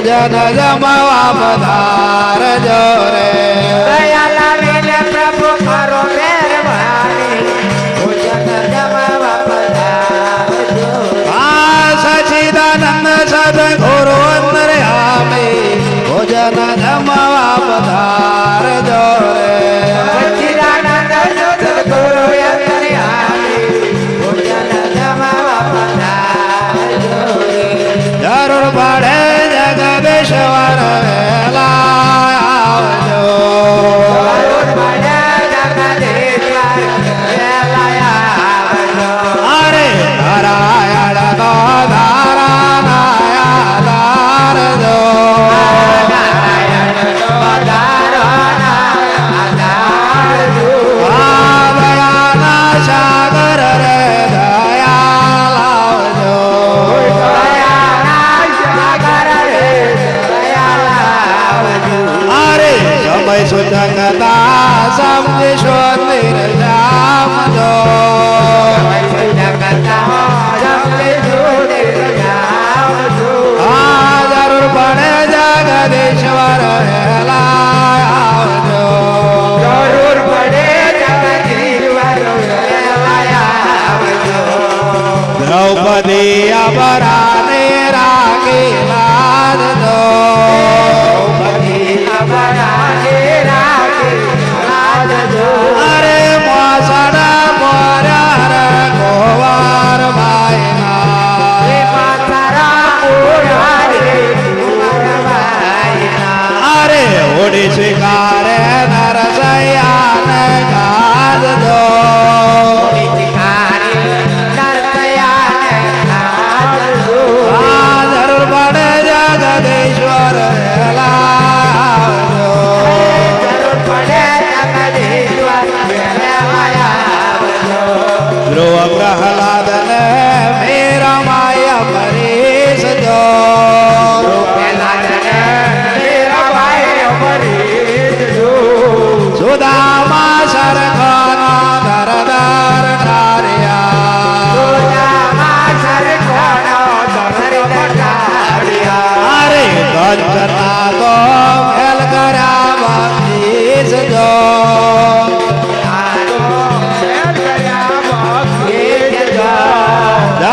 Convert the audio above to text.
ભોજન જમવા પધારજો રે દયા લાવીને પ્રભુ કરો મહેરબાની ભોજન જમવા પધારજો આ સચિદાનંદ સદગુરુ અંતર્યામી ભોજન જમવા પધારજો રે સચ્ચિદાનંદ સદગુરુ અંતર્યામી ભોજન જમવા પધારજો જરૂર પડે જગદેશ્વર વેલા આવજો જરૂર પડે જગદીશ્વર વેલા આવજો અરે નારાયણ નો ધારા નાયા ધારજો નારાયણ નો ધારો નારાયણ આ દયાના સાગર રે દયા લાવજો અરે સમય સુજગતા સમજેશો નિર્જામજો આ જરૂર પડે જગદીશ્વર વેલા આવજો જરૂર પડે જગદીશ્વર વેલા આવજો દ્રૌપદી અબરાને રાખી લાદજો અરે મોસડા મોર્યા રે ગોવાર અરે ઓડી સ્વીકારે નરસૈયા ને ગાદજો